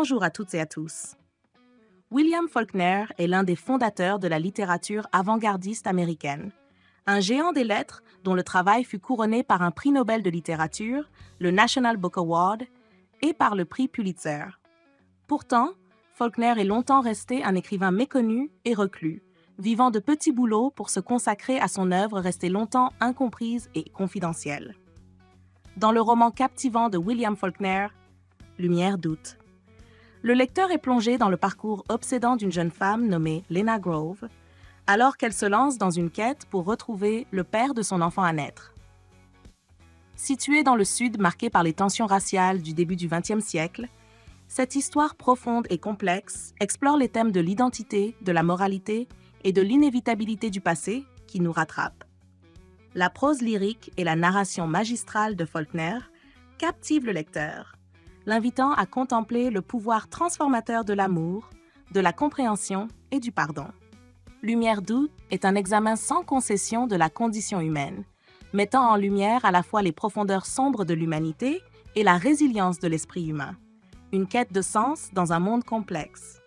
Bonjour à toutes et à tous. William Faulkner est l'un des fondateurs de la littérature avant-gardiste américaine, un géant des lettres dont le travail fut couronné par un prix Nobel de littérature, le National Book Award, et par le prix Pulitzer. Pourtant, Faulkner est longtemps resté un écrivain méconnu et reclus, vivant de petits boulots pour se consacrer à son œuvre restée longtemps incomprise et confidentielle. Dans le roman captivant de William Faulkner, Lumière d'août, le lecteur est plongé dans le parcours obsédant d'une jeune femme nommée Lena Grove, alors qu'elle se lance dans une quête pour retrouver le père de son enfant à naître. Située dans le Sud marqué par les tensions raciales du début du XXe siècle, cette histoire profonde et complexe explore les thèmes de l'identité, de la moralité et de l'inévitabilité du passé qui nous rattrape. La prose lyrique et la narration magistrale de Faulkner captivent le lecteur, l'invitant à contempler le pouvoir transformateur de l'amour, de la compréhension et du pardon. Lumière d'août est un examen sans concession de la condition humaine, mettant en lumière à la fois les profondeurs sombres de l'humanité et la résilience de l'esprit humain. Une quête de sens dans un monde complexe.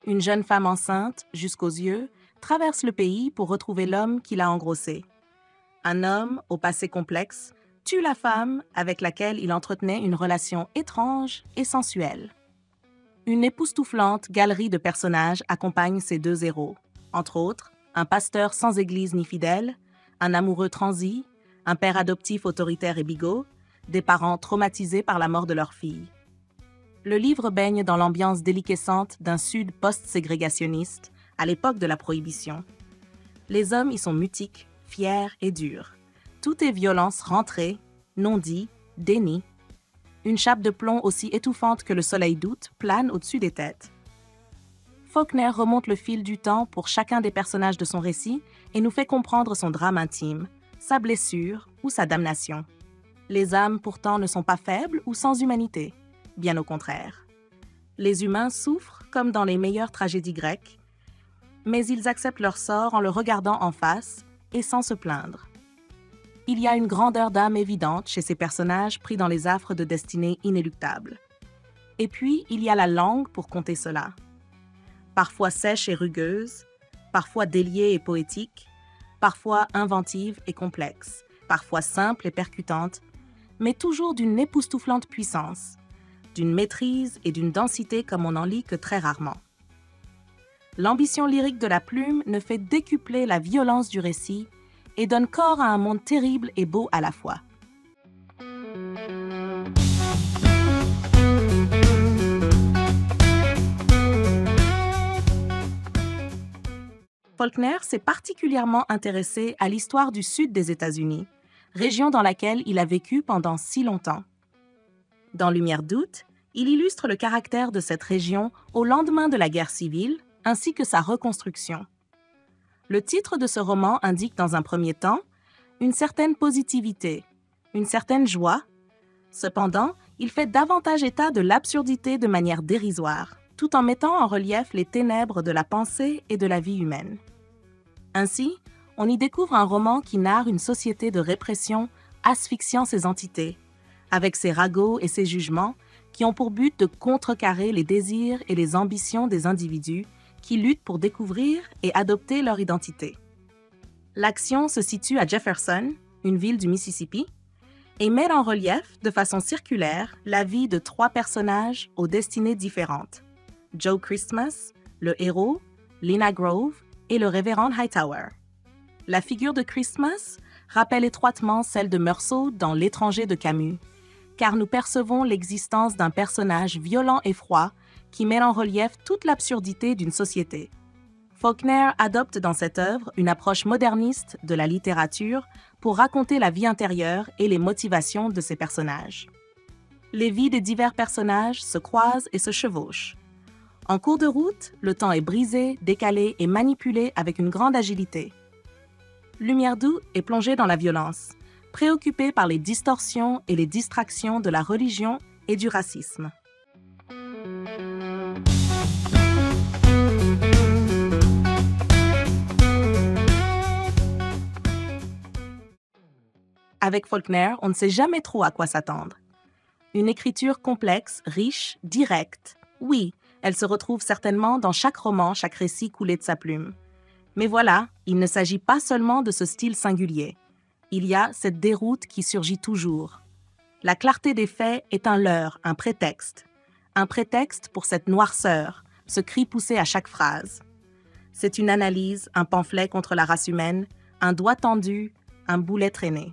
Une jeune femme enceinte, jusqu'aux yeux, traverse le pays pour retrouver l'homme qui l'a engrossé. Un homme, au passé complexe, tue la femme avec laquelle il entretenait une relation étrange et sensuelle. Une époustouflante galerie de personnages accompagne ces deux héros, entre autres, un pasteur sans église ni fidèle, un amoureux transi, un père adoptif autoritaire et bigot, des parents traumatisés par la mort de leur fille. Le livre baigne dans l'ambiance déliquescente d'un Sud post-ségrégationniste à l'époque de la Prohibition. Les hommes y sont mutiques, fiers et durs. Tout est violence rentrée, non-dit, déni. Une chape de plomb aussi étouffante que le soleil d'août plane au-dessus des têtes. Faulkner remonte le fil du temps pour chacun des personnages de son récit et nous fait comprendre son drame intime, sa blessure ou sa damnation. Les âmes pourtant ne sont pas faibles ou sans humanité, bien au contraire. Les humains souffrent comme dans les meilleures tragédies grecques, mais ils acceptent leur sort en le regardant en face et sans se plaindre. Il y a une grandeur d'âme évidente chez ces personnages pris dans les affres de destinée inéluctables. Et puis, il y a la langue pour compter cela. Parfois sèche et rugueuse, parfois déliée et poétique, parfois inventive et complexe, parfois simple et percutante, mais toujours d'une époustouflante puissance, d'une maîtrise et d'une densité comme on n'en lit que très rarement. L'ambition lyrique de la plume ne fait décupler la violence du récit et donne corps à un monde terrible et beau à la fois. Faulkner s'est particulièrement intéressé à l'histoire du sud des États-Unis, région dans laquelle il a vécu pendant si longtemps. Dans Lumière d'août, il illustre le caractère de cette région au lendemain de la guerre civile, ainsi que sa reconstruction. Le titre de ce roman indique dans un premier temps une certaine positivité, une certaine joie. Cependant, il fait davantage état de l'absurdité de manière dérisoire, tout en mettant en relief les ténèbres de la pensée et de la vie humaine. Ainsi, on y découvre un roman qui narre une société de répression asphyxiant ses entités, avec ses ragots et ses jugements qui ont pour but de contrecarrer les désirs et les ambitions des individus qui luttent pour découvrir et adopter leur identité. L'action se situe à Jefferson, une ville du Mississippi, et met en relief, de façon circulaire, la vie de trois personnages aux destinées différentes. Joe Christmas, le héros, Lena Grove et le révérend Hightower. La figure de Christmas rappelle étroitement celle de Meursault dans L'étranger de Camus, car nous percevons l'existence d'un personnage violent et froid qui met en relief toute l'absurdité d'une société. Faulkner adopte dans cette œuvre une approche moderniste de la littérature pour raconter la vie intérieure et les motivations de ses personnages. Les vies des divers personnages se croisent et se chevauchent. En cours de route, le temps est brisé, décalé et manipulé avec une grande agilité. Lumière d'août est plongé dans la violence, préoccupé par les distorsions et les distractions de la religion et du racisme. Avec Faulkner, on ne sait jamais trop à quoi s'attendre. Une écriture complexe, riche, directe. Oui, elle se retrouve certainement dans chaque roman, chaque récit coulé de sa plume. Mais voilà, il ne s'agit pas seulement de ce style singulier. Il y a cette déroute qui surgit toujours. La clarté des faits est un leurre, un prétexte. Un prétexte pour cette noirceur, ce cri poussé à chaque phrase. C'est une analyse, un pamphlet contre la race humaine, un doigt tendu, un boulet traîné.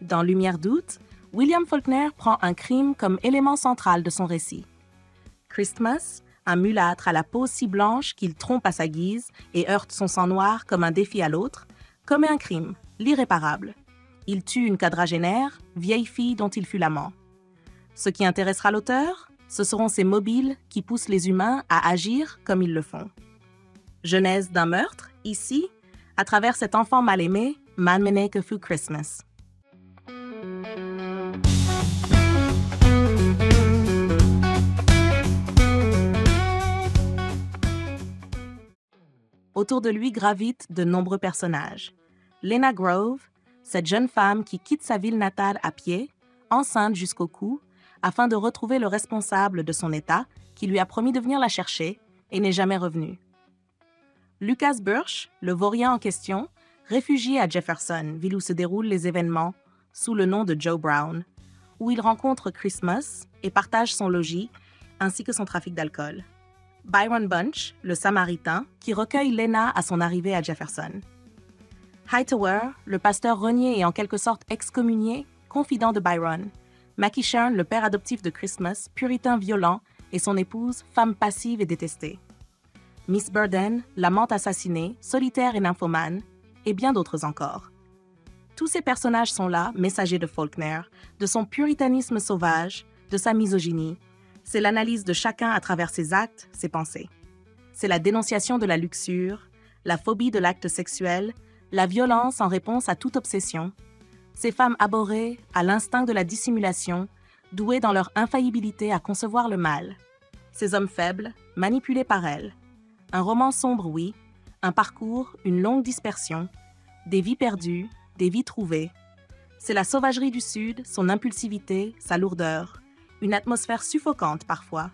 Dans Lumière d'août, William Faulkner prend un crime comme élément central de son récit. Christmas, un mulâtre à la peau si blanche qu'il trompe à sa guise et heurte son sang noir comme un défi à l'autre, commet un crime, l'irréparable. Il tue une quadragénaire, vieille fille dont il fut l'amant. Ce qui intéressera l'auteur, ce seront ces mobiles qui poussent les humains à agir comme ils le font. Genèse d'un meurtre, ici, à travers cet enfant mal aimé, Man Make a Fu Christmas. Autour de lui gravitent de nombreux personnages. Lena Grove, cette jeune femme qui quitte sa ville natale à pied, enceinte jusqu'au cou, afin de retrouver le responsable de son état qui lui a promis de venir la chercher et n'est jamais revenu. Lucas Birch, le vaurien en question, réfugié à Jefferson, ville où se déroulent les événements, sous le nom de Joe Brown, où il rencontre Christmas et partage son logis, ainsi que son trafic d'alcool. Byron Bunch, le Samaritain, qui recueille Lena à son arrivée à Jefferson. Hightower, le pasteur renié et en quelque sorte excommunié, confident de Byron. Mackie Shern, le père adoptif de Christmas, puritain violent, et son épouse, femme passive et détestée. Miss Burden, l'amante assassinée, solitaire et nymphomane, et bien d'autres encore. Tous ces personnages sont là, messagers de Faulkner, de son puritanisme sauvage, de sa misogynie. C'est l'analyse de chacun à travers ses actes, ses pensées. C'est la dénonciation de la luxure, la phobie de l'acte sexuel, la violence en réponse à toute obsession. Ces femmes abhorrées à l'instinct de la dissimulation, douées dans leur infaillibilité à concevoir le mal. Ces hommes faibles, manipulés par elles. Un roman sombre, oui, un parcours, une longue dispersion, des vies perdues, des vies trouvées. C'est la sauvagerie du Sud, son impulsivité, sa lourdeur. Une atmosphère suffocante parfois.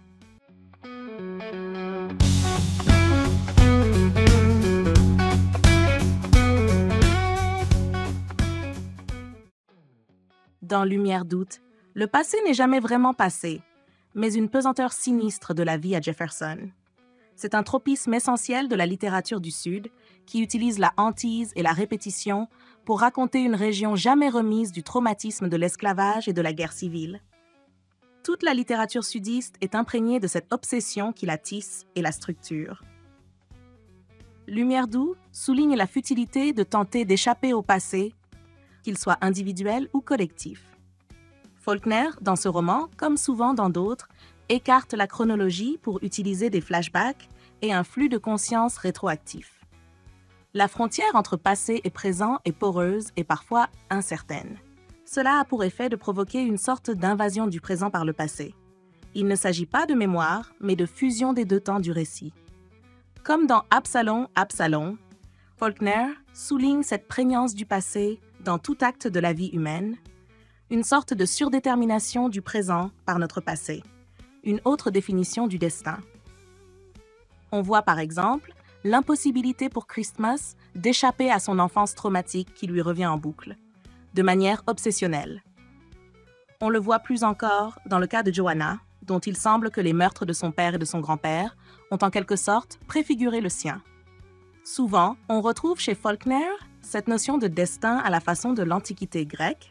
Dans Lumière d'août, le passé n'est jamais vraiment passé, mais une pesanteur sinistre de la vie à Jefferson. C'est un tropisme essentiel de la littérature du Sud qui utilise la hantise et la répétition pour raconter une région jamais remise du traumatisme de l'esclavage et de la guerre civile. Toute la littérature sudiste est imprégnée de cette obsession qui la tisse et la structure. Lumière d'août souligne la futilité de tenter d'échapper au passé, qu'il soit individuel ou collectif. Faulkner, dans ce roman, comme souvent dans d'autres, écarte la chronologie pour utiliser des flashbacks et un flux de conscience rétroactif. La frontière entre passé et présent est poreuse et parfois incertaine. Cela a pour effet de provoquer une sorte d'invasion du présent par le passé. Il ne s'agit pas de mémoire, mais de fusion des deux temps du récit. Comme dans Absalom, Absalom, Faulkner souligne cette prégnance du passé dans tout acte de la vie humaine, une sorte de surdétermination du présent par notre passé, une autre définition du destin. On voit par exemple l'impossibilité pour Christmas d'échapper à son enfance traumatique qui lui revient en boucle, de manière obsessionnelle. On le voit plus encore dans le cas de Joanna, dont il semble que les meurtres de son père et de son grand-père ont en quelque sorte préfiguré le sien. Souvent, on retrouve chez Faulkner cette notion de destin à la façon de l'Antiquité grecque,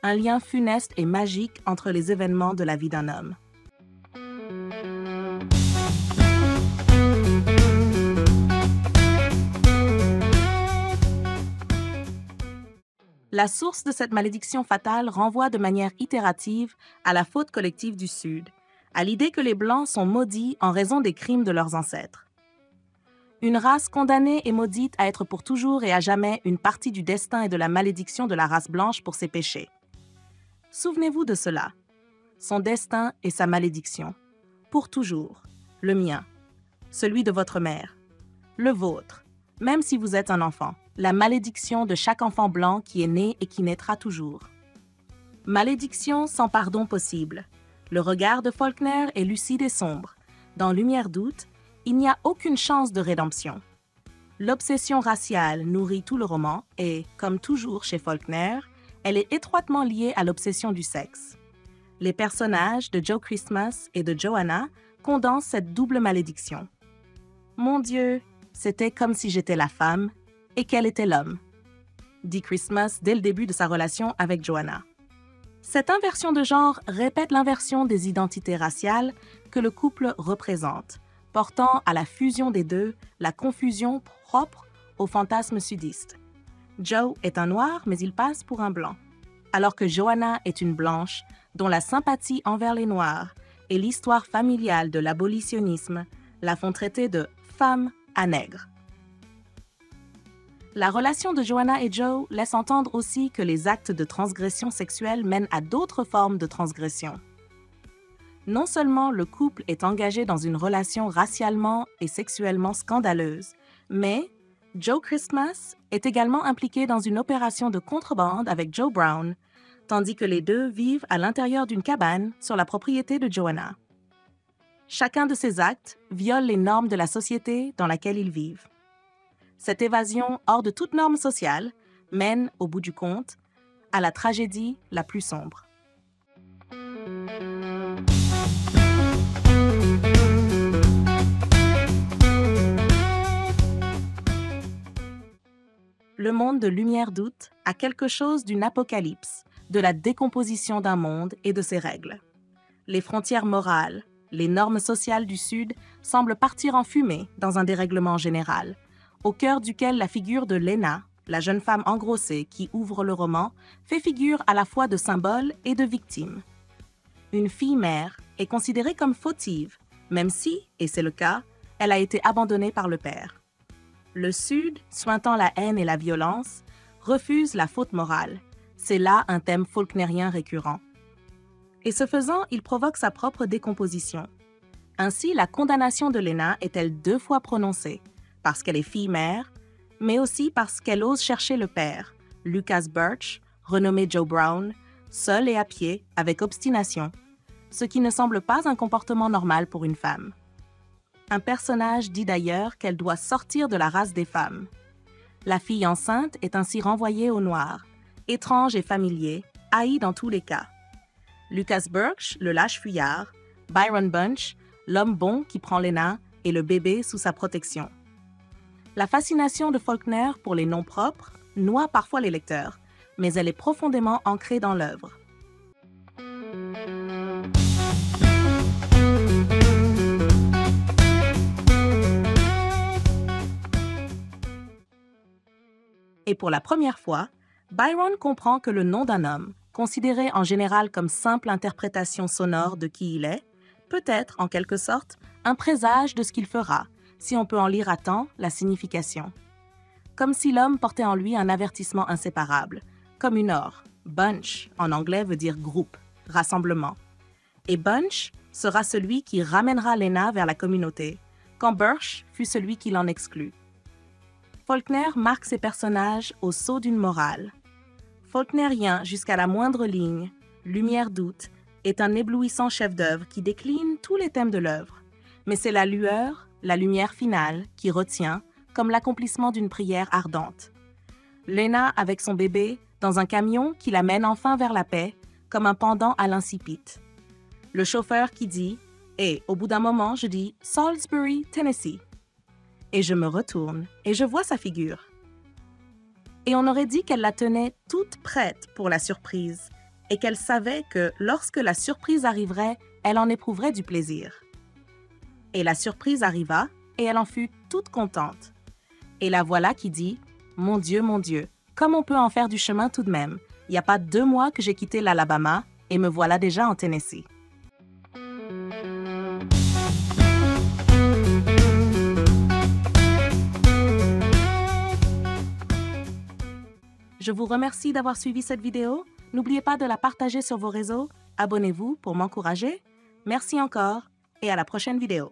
un lien funeste et magique entre les événements de la vie d'un homme. La source de cette malédiction fatale renvoie de manière itérative à la faute collective du Sud, à l'idée que les Blancs sont maudits en raison des crimes de leurs ancêtres. Une race condamnée et maudite à être pour toujours et à jamais une partie du destin et de la malédiction de la race blanche pour ses péchés. Souvenez-vous de cela. Son destin et sa malédiction. Pour toujours. Le mien. Celui de votre mère. Le vôtre. Même si vous êtes un enfant. la malédiction de chaque enfant blanc qui est né et qui naîtra toujours. Malédiction sans pardon possible. Le regard de Faulkner est lucide et sombre. Dans Lumière d'août, il n'y a aucune chance de rédemption. L'obsession raciale nourrit tout le roman et, comme toujours chez Faulkner, elle est étroitement liée à l'obsession du sexe. Les personnages de Joe Christmas et de Joanna condensent cette double malédiction. Mon Dieu, c'était comme si j'étais la femme et qu'elle était l'homme, dit Christmas dès le début de sa relation avec Joanna. Cette inversion de genre répète l'inversion des identités raciales que le couple représente, portant à la fusion des deux la confusion propre au fantasme sudiste. Joe est un noir, mais il passe pour un blanc, alors que Joanna est une blanche dont la sympathie envers les noirs et l'histoire familiale de l'abolitionnisme la font traiter de femme à nègre. La relation de Joanna et Joe laisse entendre aussi que les actes de transgression sexuelle mènent à d'autres formes de transgression. Non seulement le couple est engagé dans une relation racialement et sexuellement scandaleuse, mais Joe Christmas est également impliqué dans une opération de contrebande avec Joe Brown, tandis que les deux vivent à l'intérieur d'une cabane sur la propriété de Joanna. Chacun de ces actes viole les normes de la société dans laquelle ils vivent. Cette évasion hors de toute norme sociale mène, au bout du compte, à la tragédie la plus sombre. Le monde de Lumière d'août a quelque chose d'une apocalypse, de la décomposition d'un monde et de ses règles. Les frontières morales, les normes sociales du Sud semblent partir en fumée dans un dérèglement général, au cœur duquel la figure de Lena, la jeune femme engrossée qui ouvre le roman, fait figure à la fois de symbole et de victime. Une fille-mère est considérée comme fautive, même si, et c'est le cas, elle a été abandonnée par le père. Le Sud, suintant la haine et la violence, refuse la faute morale. C'est là un thème faulknérien récurrent. Et ce faisant, il provoque sa propre décomposition. Ainsi, la condamnation de Lena est-elle 2 fois prononcée, parce qu'elle est fille-mère, mais aussi parce qu'elle ose chercher le père, Lucas Birch, renommé Joe Brown, seul et à pied, avec obstination, ce qui ne semble pas un comportement normal pour une femme. Un personnage dit d'ailleurs qu'elle doit sortir de la race des femmes. La fille enceinte est ainsi renvoyée au noir, étrange et familier, haï dans tous les cas. Lucas Birch, le lâche fuyard, Byron Bunch, l'homme bon qui prend Lena et le bébé sous sa protection. La fascination de Faulkner pour les noms propres noie parfois les lecteurs, mais elle est profondément ancrée dans l'œuvre. Et pour la première fois, Byron comprend que le nom d'un homme, considéré en général comme simple interprétation sonore de qui il est, peut être, en quelque sorte, un présage de ce qu'il fera, si on peut en lire à temps la signification. Comme si l'homme portait en lui un avertissement inséparable, communor. Bunch, en anglais, veut dire groupe, rassemblement. Et Bunch sera celui qui ramènera Lena vers la communauté, quand Birch fut celui qui l'en exclut. Faulkner marque ses personnages au sceau d'une morale. Faulknerien jusqu'à la moindre ligne, Lumière d'août est un éblouissant chef-d'œuvre qui décline tous les thèmes de l'œuvre. Mais c'est la lueur, la lumière finale, qui retient, comme l'accomplissement d'une prière ardente. Lena avec son bébé dans un camion qui la mène enfin vers la paix, comme un pendant à l'incipit. Le chauffeur qui dit, et au bout d'un moment, je dis « Salisbury, Tennessee ». Et je me retourne et je vois sa figure. Et on aurait dit qu'elle la tenait toute prête pour la surprise et qu'elle savait que lorsque la surprise arriverait, elle en éprouverait du plaisir. Et la surprise arriva et elle en fut toute contente. Et la voilà qui dit « Mon Dieu, comme on peut en faire du chemin tout de même. Il n'y a pas 2 mois que j'ai quitté l'Alabama et me voilà déjà en Tennessee. » Je vous remercie d'avoir suivi cette vidéo. N'oubliez pas de la partager sur vos réseaux. Abonnez-vous pour m'encourager. Merci encore et à la prochaine vidéo.